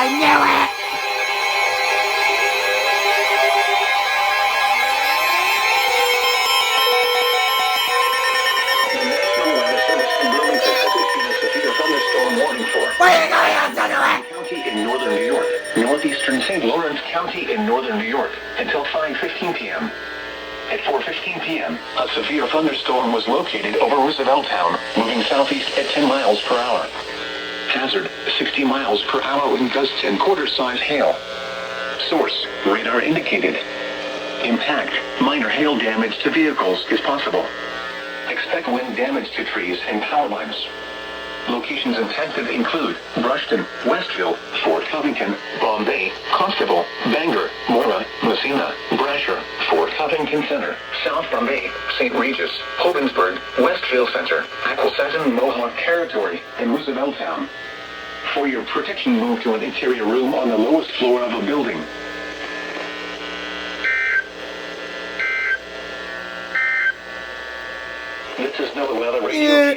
knew it! Severe thunderstorm warning for What are you going to do to it? County in northern New York, northeastern St. Lawrence County in northern New York, until 5:15 p.m. At 4:15 p.m., a severe thunderstorm was located over Roosevelt Town, moving southeast at 10 miles per hour. Hazard, 60 miles per hour wind gusts and quarter-size hail. Source, radar indicated. Impact, minor hail damage to vehicles is possible. Expect wind damage to trees and power lines. Locations impacted include Brushton, Westville, Fort Covington, Bombay, Constable, Bangor, Mora, Messina, Brasher, Fort Covington Center, South Bombay, St. Regis, Hogansburg, Westville Center, Akwesasne, Mohawk Territory, and Roosevelt Town. For your protection, move to an interior room on the lowest floor of a building. This is NOAA Weather Radio.